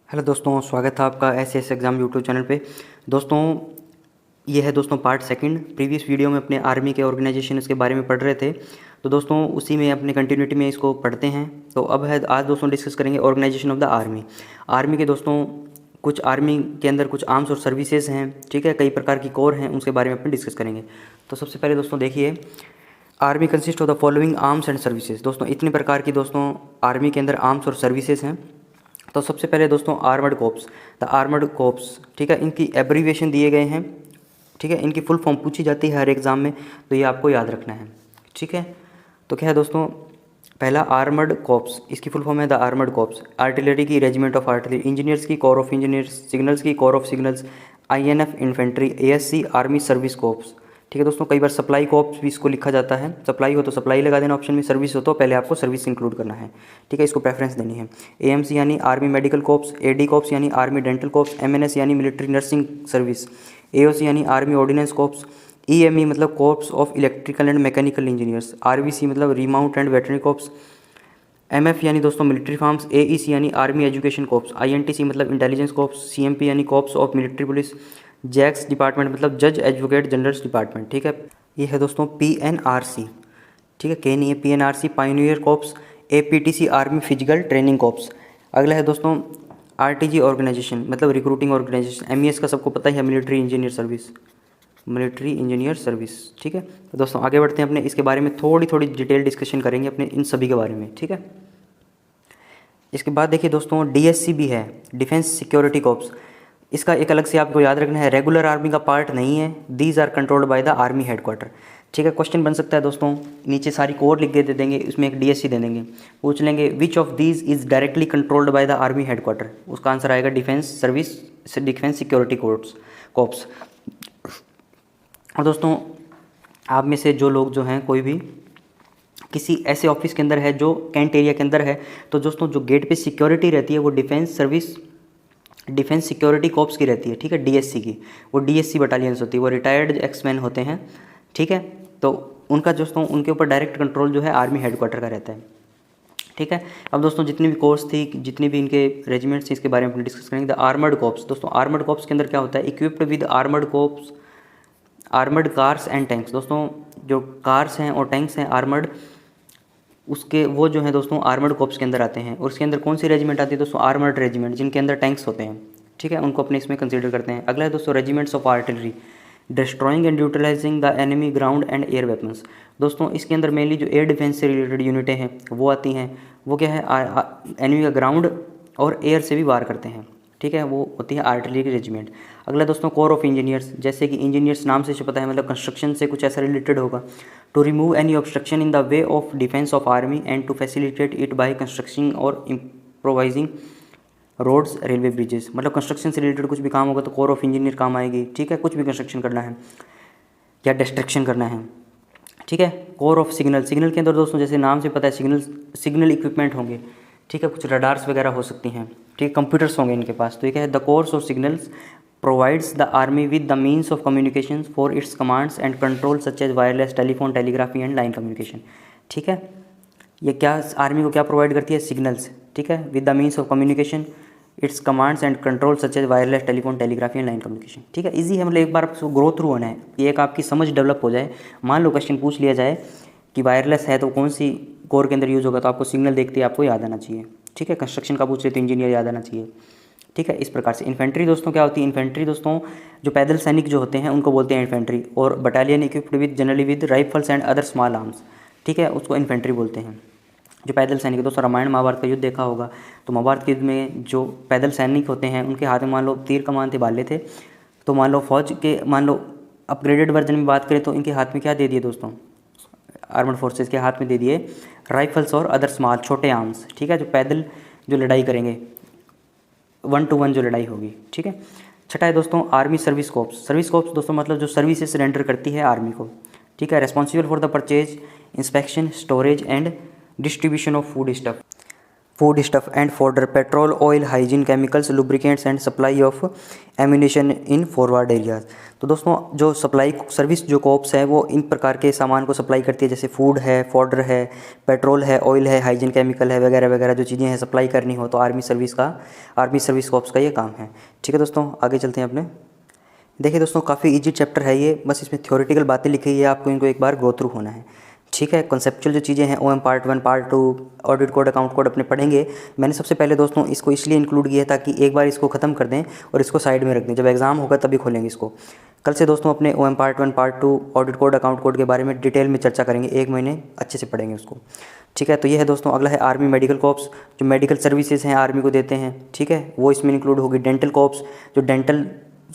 Hello दोस्तों, स्वागत है आपका एस एग्ज़ाम यूट्यूब चैनल पे। दोस्तों ये है दोस्तों पार्ट सेकंड। प्रीवियस वीडियो में अपने आर्मी के ऑर्गेनाइजेशन इसके बारे में पढ़ रहे थे, तो दोस्तों उसी में अपने कंटिन्यूटी में इसको पढ़ते हैं। तो अब है आज दोस्तों डिस्कस करेंगे organisation of the army. Army के दोस्तों कुछ आर्मी के अंदर कुछ आर्म्स और सर्विसेज हैं, ठीक है, कई प्रकार की कोर हैं, उनके बारे में अपन डिस्कस करेंगे। तो सबसे पहले दोस्तों देखिए, army consist of the following arms and services. दोस्तों इतने प्रकार की दोस्तों आर्मी के अंदर आर्म्स और सर्विसेज हैं। तो सबसे पहले दोस्तों armoured corpse, the armoured corpse, ठीक है, इनकी एब्रीविएशन दिए गए हैं, ठीक है, इनकी फुल फॉर्म पूछी जाती है हर एग्ज़ाम में, तो ये आपको याद रखना है, ठीक है। तो क्या है दोस्तों, पहला आर्मर्ड कोर्प्स, इसकी फुल फॉर्म है द आर्मर्ड कोर्प्स। आर्टिलरी की रेजिमेंट ऑफ आर्टिलरी, इंजीनियर्स की कोर ऑफ इंजीनियर्स, सिग्नल्स की core of signals, INF infantry, ASC army service corpse, ठीक है दोस्तों। कई बार सप्लाई कोर्प्स भी इसको लिखा जाता है, सप्लाई हो तो सप्लाई लगा देना ऑप्शन में, सर्विस हो तो पहले आपको सर्विस इंक्लूड करना है, ठीक है, इसको प्रेफरेंस देनी है। AMC यानी army medical corps, AD corps यानी आर्मी डेंटल कोर्प्स, MNS यानी मिलिट्री नर्सिंग सर्विस, AOC यानी आर्मी ऑर्डिनेंस कोर्प्स, EME मतलब corps of electrical and mechanical engineers, RVC मतलब remount and veterinary corps, MF यानी दोस्तों मिलिट्री फार्म्स, AEC यानी army education corps, INTC मतलब intelligence corps, CMP यानी corps of military police, JAG's department मतलब जज advocate generals department, ठीक है। ये है दोस्तों PNRC, ठीक है, के नहीं है, PNRC pioneer corpse, APTC army physical training corpse. अगला है दोस्तों RTG ऑर्गेनाइजेशन मतलब रिक्रूटिंग ऑर्गेनाइजेशन। MES का सबको पता ही है, military engineer service, military engineer service, ठीक है। तो दोस्तों आगे बढ़ते हैं, अपने इसके बारे में थोड़ी थोड़ी डिटेल डिस्कशन करेंगे अपने इन सभी के बारे में, ठीक है। इसके बाद देखिए दोस्तों DSC भी है, डिफेंस सिक्योरिटी कोर्प्स। इसका एक अलग से आपको याद रखना है, रेगुलर आर्मी का पार्ट नहीं है, these are controlled by the army headquarter, ठीक है। क्वेश्चन बन सकता है दोस्तों, नीचे सारी कोर लिख के दे देंगे, उसमें एक DSC दे देंगे, पूछ लेंगे which of these is directly controlled by the army headquarter, उसका आंसर आएगा defence service, defence security corpse. और दोस्तों आप में से जो लोग जो हैं, कोई भी किसी ऐसे ऑफिस के अंदर है जो कैंट एरिया के अंदर है, तो दोस्तों जो गेट पे सिक्योरिटी रहती है वो डिफेंस सिक्योरिटी कोर्प्स की रहती है, ठीक है, DSC की। वो DSC बटालियंस होती है, वो रिटायर्ड एक्समैन होते हैं, ठीक है। तो उनका दोस्तों उनके ऊपर डायरेक्ट कंट्रोल जो है आर्मी हेडक्वार्टर का रहता है, ठीक है। अब दोस्तों जितनी भी कोर्स थी, जितने भी इनके रेजिमेंट्स थी, इसके बारे में हम डिस्कस करेंगे। द आर्मर्ड कोर्प्स, दोस्तों आर्मर्ड कोर्प्स के अंदर क्या होता है, equipped with armoured cars and tanks. दोस्तों जो कार्स हैं और टैंक्स हैं आर्मर्ड, उसके वो जो है दोस्तों आर्मर्ड कोर्प्स के अंदर आते हैं। और उसके अंदर कौन सी रेजिमेंट आती है दोस्तों, आर्मर्ड रेजिमेंट, जिनके अंदर टैंक्स होते हैं, ठीक है, उनको अपने इसमें कंसीडर करते हैं। अगला है दोस्तों regiments of artillery, destroying and utilising the enemy ground and air weapons. दोस्तों इसके अंदर मेनली जो एयर डिफेंस से रिलेटेड यूनिटें हैं वो आती हैं। वो क्या है, एनिमी का ग्राउंड और एयर से भी वार करते हैं, ठीक है, वो होती है आर्टिलरी की रेजिमेंट। अगला दोस्तों कोर ऑफ इंजीनियर्स, जैसे कि इंजीनियर्स नाम से पता है, मतलब कंस्ट्रक्शन से कुछ ऐसा रिलेटेड होगा। To remove any obstruction in the way of defence of army and to facilitate it by construction और इम्प्रोवाइजिंग रोड्स रेलवे ब्रिजेस। मतलब कंस्ट्रक्शन से रिलेटेड कुछ भी काम होगा तो कोर ऑफ इंजीनियर काम आएगी, ठीक है, कुछ भी कंस्ट्रक्शन करना है या डिस्ट्रक्शन करना है, ठीक है। कोर ऑफ सिग्नल के अंदर दोस्तों जैसे नाम से पता है सिग्नल इक्विपमेंट होंगे, ठीक है, कुछ रडार्स वगैरह हो सकती हैं, ठीक है, कंप्यूटर्स होंगे इनके पास। तो ये क्या है, the corps of signals provides the army with the means of communication for its commands and control such as wireless telephone, telegraphy and line communication, ठीक है। ये क्या आर्मी को क्या प्रोवाइड करती है, सिग्नल्स, ठीक है, with the means of communication its commands and control such as wireless telephone, telegraphy and line communication, ठीक है। ईजी है, मतलब एक बार आपको ग्रो थ्रू होना है, ये एक आपकी समझ डेवलप हो जाए। मान लो क्वेश्चन पूछ लिया जाए कि वायरलेस है तो कौन सी कोर के अंदर यूज़ होगा, तो आपको सिग्नल देखते ही आपको याद आना चाहिए, ठीक है। कंस्ट्रक्शन का पूछ रहे तो इंजीनियर याद आना चाहिए, ठीक है। इस प्रकार से इन्फेंट्री दोस्तों क्या होती है, इन्फेंट्री दोस्तों जो पैदल सैनिक जो होते हैं उनको बोलते हैं इन्फेंट्री। और battalion equipped with generally with rifles and other small arms, ठीक है, उसको इन्फेंट्री बोलते हैं। जो पैदल सैनिक, दोस्तों रामायण महाभारत का युद्ध देखा होगा, तो महाभारत के युद्ध में जो पैदल सैनिक होते हैं उनके हाथ में मान लो तीर कमान थे, भाले थे, तो मान लो फौज के, मान लो अपग्रेडेड वर्जन में बात करें तो इनके हाथ में क्या दे दिए दोस्तों, आर्मड फोर्सेस के हाथ में दे दिए राइफल्स और अदर स्मॉल छोटे आर्म्स, ठीक है, जो पैदल जो लड़ाई करेंगे, 1 to 1 जो लड़ाई होगी, ठीक है। छठा है दोस्तों आर्मी सर्विस कोर्प्स दोस्तों मतलब जो सर्विसेज रेंडर करती है आर्मी को, ठीक है, responsible for the purchase, inspection, storage and distribution of food stuff. Food stuff and fodder, petrol, oil, hygiene, chemicals, lubricants and supply of ammunition in forward areas. तो दोस्तों जो सप्लाई सर्विस जो cops है वो इन प्रकार के सामान को सप्लाई करती है, जैसे फूड है, फॉर्डर है, पेट्रोल है, ऑयल है, हाइजीन केमिकल है, वगैरह वगैरह जो चीज़ें हैं सप्लाई करनी हो तो आर्मी सर्विस कॉप्स का ये काम है। ठीक है दोस्तों, आगे चलते हैं अपने। देखिए दोस्तों, काफ़ी इजी चैप्टर है ये, बस इसमें थ्योरेटिकल बातें लिखी है, आपको इनको एक बार गो थ्रू होना है। ठीक है, कॉन्सेप्चुअल जो चीज़ें हैं OM part 1 part 2 audit code account code अपने पढ़ेंगे। मैंने सबसे पहले दोस्तों इसको इसलिए इंक्लूड किया ताकि एक बार इसको ख़त्म कर दें और इसको साइड में रख दें, जब एग्ज़ाम होगा तभी खोलेंगे इसको। कल से दोस्तों अपने OM part 1 part 2 audit code account code के बारे में डिटेल में चर्चा करेंगे, 1 महीने अच्छे से पढ़ेंगे उसको। ठीक है, तो ये है दोस्तों। अगला है आर्मी मेडिकल कॉप्स, जो मेडिकल सर्विसेज हैं आर्मी को देते हैं। ठीक है, वो इसमें इंक्लूड होगी। डेंटल कॉप्स, जो डेंटल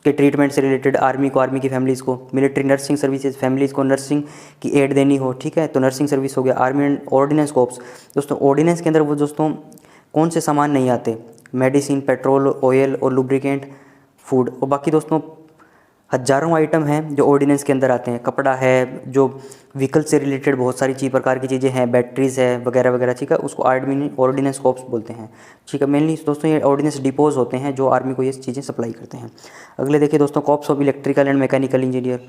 के ट्रीटमेंट से रिलेटेड आर्मी की फैमिलीज़ को। मिलिट्री नर्सिंग सर्विसेज, फैमिलीज़ को नर्सिंग की एड देनी हो, ठीक है, तो नर्सिंग सर्विस हो गया। आर्मी एंड ऑर्डिनेंस कॉप्स, दोस्तों ऑर्डिनेंस के अंदर वो दोस्तों कौन से सामान नहीं आते, मेडिसिन, पेट्रोल, ऑयल और लुब्रिकेंट, फूड, और बाकी दोस्तों हज़ारों आइटम हैं जो ऑर्डिनेंस के अंदर आते हैं। कपड़ा है, जो व्हीकल से रिलेटेड बहुत सारी प्रकार की चीज़ें हैं, बैटरीज है वगैरह वगैरह। ठीक है, उसको आर्मी ऑर्डिनेंस कॉप्स बोलते हैं। ठीक है, मेनली दोस्तों ये ऑर्डिनेंस डिपोज होते हैं जो आर्मी को ये चीज़ें सप्लाई करते हैं। अगले देखिए दोस्तों, corps of electrical and mechanical engineer,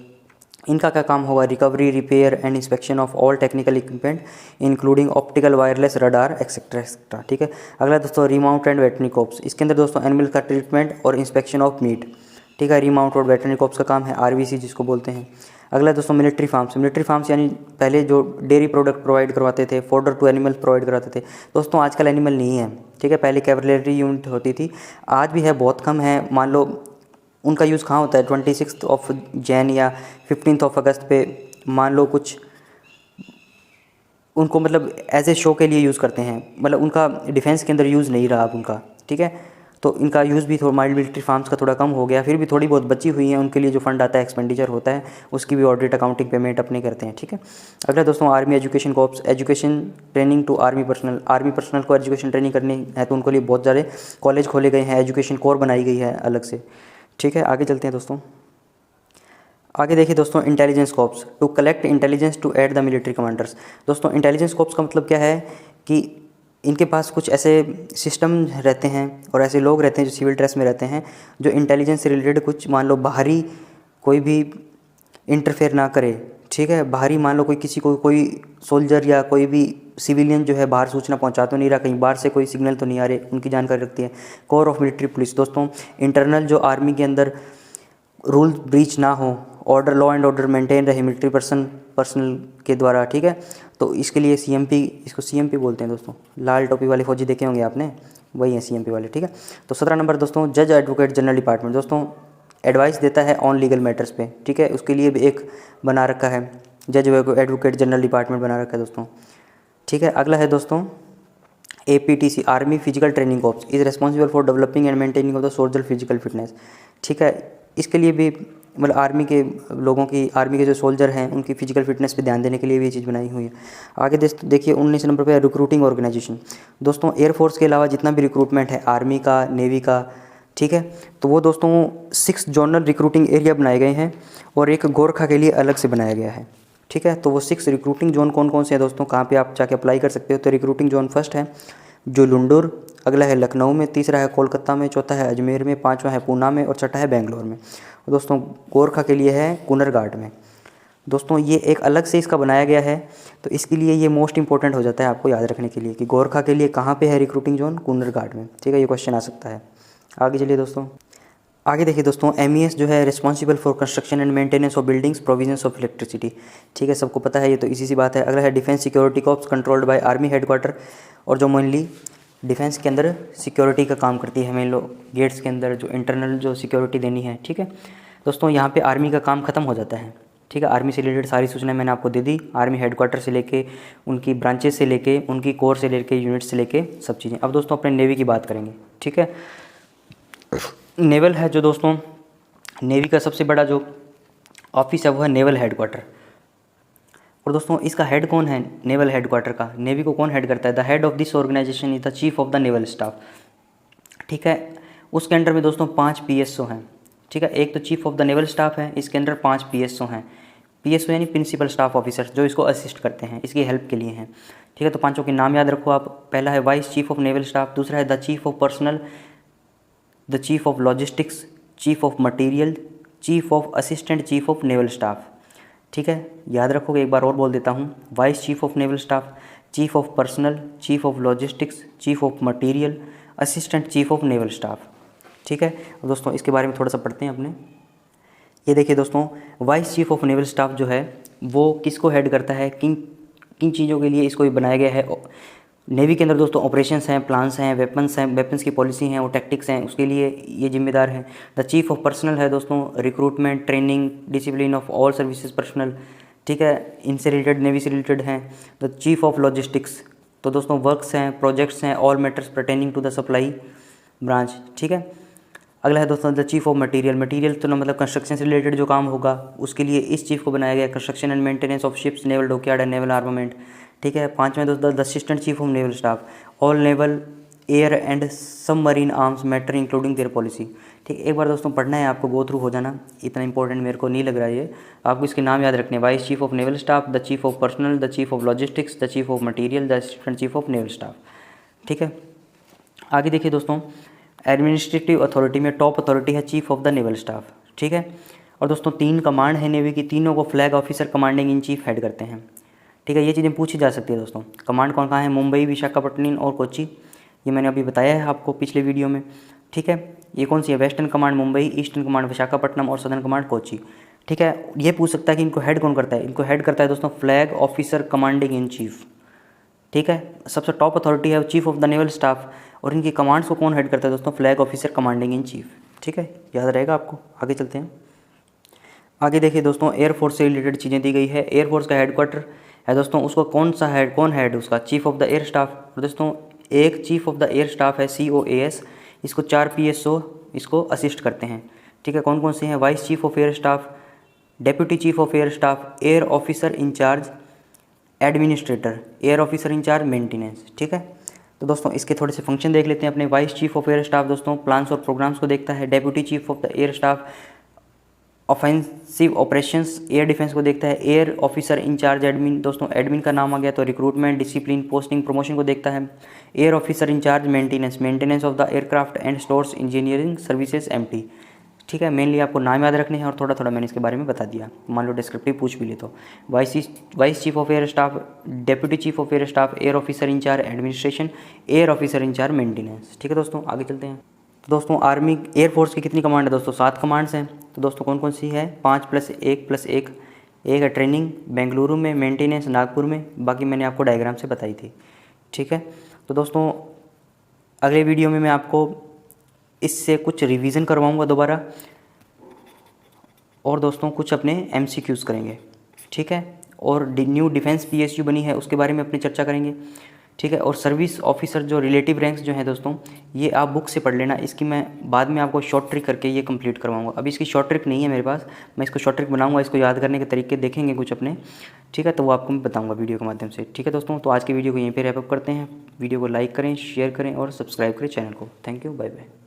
इनका क्या काम होगा, recovery, repair and inspection of all technical equipment including optical, wireless, radar etcetera etcetera. ठीक है, अगला दोस्तों रीमाउंट एंड वेटरनरी कॉप्स, इसके अंदर दोस्तों एनिमल का ट्रीटमेंट और इंस्पेक्शन ऑफ मीट। ठीक है, रीमाउंट और वेटरनरी कॉप्स का काम है, RVC जिसको बोलते हैं। अगला दोस्तों मिलिट्री फार्म्स यानी पहले जो डेयरी प्रोडक्ट प्रोवाइड करवाते थे, फॉर्डर टू एनिमल्स प्रोवाइड करवाते थे। दोस्तों आजकल एनिमल नहीं है। ठीक है, पहले कैवलरी यूनिट होती थी, आज भी है, बहुत कम है। मान लो उनका यूज़ कहाँ होता है, 26 जनवरी या 15 अगस्त पे मान लो कुछ उनको मतलब एज ए शो के लिए यूज़ करते हैं, मतलब उनका डिफेंस के अंदर यूज़ नहीं रहा अब उनका। ठीक है, तो इनका यूज़ भी थोड़ा माइल्ड मिलिट्री फार्म्स का थोड़ा कम हो गया, फिर भी थोड़ी बहुत बची हुई हैं, उनके लिए जो फंड आता है, एक्सपेंडिचर होता है, उसकी भी ऑडिट अकाउंटिंग पेमेंट अपने करते हैं। ठीक है, अगला दोस्तों army education corps, education training to army personnel को एजुकेशन ट्रेनिंग करनी है तो उनको लिए बहुत सारे कॉलेज खोले गए हैं, एजुकेशन कोर बनाई गई है अलग से। ठीक है, आगे चलते हैं दोस्तों। आगे देखिए दोस्तों, intelligence corps, to collect intelligence to aid the military commanders. दोस्तों इंटेलिजेंस कॉप्स का मतलब क्या है कि इनके पास कुछ ऐसे सिस्टम रहते हैं और ऐसे लोग रहते हैं जो सिविल ड्रेस में रहते हैं, जो इंटेलिजेंस से रिलेटेड कुछ मान लो बाहरी कोई भी इंटरफेयर ना करे। ठीक है, बाहरी मान लो कोई सोल्जर या कोई भी सिविलियन जो है बाहर सूचना पहुंचा तो नहीं रहा, कहीं बाहर से कोई सिग्नल तो नहीं आ रहे, उनकी जानकारी रखती है। कोर ऑफ मिलिट्री पुलिस, दोस्तों इंटरनल जो आर्मी के अंदर रूल ब्रीच ना हो, order, law and order maintain रहे मिलिट्री पर्सनल के द्वारा। ठीक है, तो इसके लिए CMP, इसको CMP बोलते हैं दोस्तों। लाल टोपी वाले फौजी देखे होंगे आपने, वही हैं CMP वाले। ठीक है, तो 17 नंबर दोस्तों, जज एडवोकेट जनरल डिपार्टमेंट, दोस्तों एडवाइस देता है ऑन लीगल मैटर्स पे। ठीक है, उसके लिए भी एक बना रखा है, जज एडवोकेट जनरल डिपार्टमेंट बना रखा है दोस्तों। ठीक है, अगला है दोस्तों APTC, army physical training corps, is responsible for developing and maintaining of the soldier physical fitness. ठीक है, इसके लिए भी मतलब आर्मी के लोगों की, आर्मी के जो सोल्जर हैं उनकी फिजिकल फिटनेस पे ध्यान देने के लिए भी ये चीज़ बनाई हुई है। आगे देखिए 19 नंबर पे रिक्रूटिंग ऑर्गेनाइजेशन, दोस्तों एयरफोर्स के अलावा जितना भी रिक्रूटमेंट है आर्मी का, नेवी का, ठीक है, तो वो दोस्तों 6 जोनल रिक्रूटिंग एरिया बनाए गए हैं और एक गोरखा के लिए अलग से बनाया गया है। ठीक है, तो वो 6 रिक्रूटिंग जोन कौन कौन से हैं दोस्तों, कहाँ पे आप जाके अप्लाई कर सकते हो। तो रिक्रूटिंग जोन फर्स्ट है जो लुंडुर, अगला है लखनऊ में, तीसरा है कोलकाता में, चौथा है अजमेर में, पाँचवा है पूना में और छठा है बेंगलोर में। दोस्तों गोरखा के लिए है कुनरघाट में। दोस्तों ये एक अलग से इसका बनाया गया है, तो इसके लिए ये मोस्ट इंपॉर्टेंट हो जाता है आपको याद रखने के लिए कि गोरखा के लिए कहाँ पे है रिक्रूटिंग जोन, कुनरघाट में। ठीक है, ये क्वेश्चन आ सकता है। आगे चलिए दोस्तों, आगे देखिए दोस्तों MES जो है responsible for construction and maintenance of buildings, provisions of electricity. ठीक है, सबको पता है ये तो इसी सी बात है। अगला है defence security corps controlled by army headquarter, और जो मेनली डिफेंस के अंदर सिक्योरिटी का काम करती है, हमें लोग गेट्स के अंदर जो इंटरनल जो सिक्योरिटी देनी है। ठीक है दोस्तों, यहाँ पे आर्मी का काम खत्म हो जाता है। ठीक है, आर्मी से रिलेटेड सारी सूचनाएं मैंने आपको दे दी, आर्मी हेडक्वार्टर से लेके उनकी ब्रांचेस से लेके उनकी कोर से लेके यूनिट से लेके सब चीज़ें। अब दोस्तों अपने नेवी की बात करेंगे। ठीक है, नेवल है जो दोस्तों, नेवी का सबसे बड़ा जो ऑफिस है वो है नेवल हेडक्वार्टर। और दोस्तों इसका हेड कौन है, नेवल हेडक्वार्टर का, नेवी को कौन हेड करता है, the head of this organisation is the chief of the naval staff. ठीक है, उसके अंडर में दोस्तों 5 PSO हैं। ठीक है, एक तो chief of the naval staff है, इसके अंडर 5 PSO हैं। PSO यानी प्रिंसिपल स्टाफ ऑफिसर, जो इसको असिस्ट करते हैं, इसकी हेल्प के लिए हैं। ठीक है, तो पांचों के नाम याद रखो आप। पहला है vice chief of naval staff, दूसरा है the chief of personal, the chief of logistics, chief of material, chief of assistant chief of naval staff. ठीक है, याद रखोगे, एक बार और बोल देता हूँ। Vice chief of naval staff, chief of personal, chief of logistics, chief of material, assistant chief of naval staff. ठीक है, और दोस्तों इसके बारे में थोड़ा सा पढ़ते हैं अपने। ये देखिए दोस्तों, vice chief of naval staff जो है वो किसको हेड करता है, किन किन चीज़ों के लिए इसको भी बनाया गया है। नेवी के अंदर दोस्तों ऑपरेशंस हैं, प्लान्स हैं, वेपन्स की पॉलिसी हैं और टैक्टिक्स हैं, उसके लिए ये जिम्मेदार है। द चीफ ऑफ पर्सनल है दोस्तों, recruitment, training, discipline of all services personnel. ठीक है, इनसे रिलेटेड, नेवी से रिलेटेड हैं। द चीफ ऑफ लॉजिस्टिक्स, तो दोस्तों वर्क्स हैं, प्रोजेक्ट्स हैं, all matters pertaining to the supply branch. ठीक है, अगला है दोस्तों the chief of material. Material तो ना मतलब कंस्ट्रक्शन से रिलेटेड जो काम होगा उसके लिए इस चीफ को बनाया गया, construction and maintenance of ships, naval dockyard and naval armament. ठीक है, पांचवें दोस्तों the assistant chief of naval staff, all naval, air and submarine arms matter including their policy. ठीक है, एक बार दोस्तों पढ़ना है आपको, गो थ्रू हो जाना, इतना इंपॉर्टेंट मेरे को नहीं लग रहा है ये। आपको इसके नाम याद रखने, vice chief of naval staff, the chief of personal, the chief of logistics, the chief of material, the assistant chief of naval staff. ठीक है, आगे देखिए दोस्तों, एडमिनिस्ट्रेटिव अथॉरिटी में टॉप अथॉरिटी है chief of the naval staff. ठीक है, और दोस्तों 3 कमांड है नेवी की, तीनों को flag officer commanding in chief head करते हैं। ठीक है, ये चीज़ें पूछी जा सकती है दोस्तों। कमांड कौन कहाँ है, मुंबई, विशाखापट्टनम और कोच्चि, ये मैंने अभी बताया है आपको पिछले वीडियो में। ठीक है, ये कौन सी है, western command Mumbai, eastern command Visakhapatnam और सदर्न कमांड कोच्चि। ठीक है, ये पूछ सकता है कि इनको हेड कौन करता है, इनको हेड करता है दोस्तों flag officer commanding in chief. ठीक है, सबसे टॉप अथॉरिटी है chief of the naval staff, और इनकी कमांड्स को कौन हेड करता है दोस्तों, flag officer commanding in chief. ठीक है, याद रहेगा आपको। आगे चलते हैं। आगे देखिए दोस्तों, एयरफोर्स से रिलेटेड चीज़ें दी गई है। एयरफोर्स का हेडक्वार्टर है दोस्तों, उसको कौन हेड उसका, chief of the air staff. दोस्तों एक chief of the air staff है COAS, इसको 4 PSO इसको असिस्ट करते हैं। ठीक है, कौन कौन से हैं, vice chief of air staff, deputy chief of air staff, air officer in charge, administrator, air officer in charge maintenance. ठीक है, तो दोस्तों इसके थोड़े से फंक्शन देख लेते हैं अपने। Vice chief of air staff दोस्तों प्लान्स और प्रोग्राम्स को देखता है। Deputy chief of the air staff offensive operations, air defence को देखता है। एयर ऑफिसर इंचार्ज एडमिन, दोस्तों एडमिन का नाम आ गया तो रिक्रूटमेंट, डिसिप्लिन, पोस्टिंग, प्रमोशन को देखता है। Air officer in charge maintenance of the aircraft and stores, engineering services MT। ठीक है, मेनली आपको नाम याद रखने हैं और थोड़ा थोड़ा मैंने इसके बारे में बता दिया, मान लो डिस्क्रिप्टिव पूछ भी ले तो। Vice chief of air staff, deputy chief of air staff, air officer in charge administration, air officer in charge maintenance. ठीक है दोस्तों, आगे चलते हैं। तो दोस्तों आर्मी एयरफोर्स की कितनी कमांड है दोस्तों, 7 कमांड्स हैं। तो दोस्तों कौन कौन सी है, 5+1+1। एक है ट्रेनिंग बेंगलुरु में, मेंटेनेंस नागपुर में, बाकी मैंने आपको डायग्राम से बताई थी। ठीक है, तो दोस्तों अगले वीडियो में मैं आपको इससे कुछ रिवीजन करवाऊंगा दोबारा, और दोस्तों कुछ अपने MCQs करेंगे। ठीक है, और न्यू डिफेंस PSU बनी है उसके बारे में अपनी चर्चा करेंगे। ठीक है, और सर्विस ऑफिसर जो रिलेटिव रैंक्स जो हैं दोस्तों, ये आप बुक से पढ़ लेना, इसकी मैं बाद में आपको शॉर्ट ट्रिक करके ये कंप्लीट करवाऊंगा। अभी इसकी शॉर्ट ट्रिक नहीं है मेरे पास, मैं इसको शॉर्ट ट्रिक बनाऊंगा, इसको याद करने के तरीके देखेंगे कुछ अपने। ठीक है, तो वो आपको मैं बताऊंगा वीडियो के माध्यम से। ठीक है दोस्तों, तो आज की वीडियो को यहीं पे रैप अप करते हैं। वीडियो को लाइक करें, शेयर करें और सब्सक्राइब करें चैनल को। Thank you, bye bye.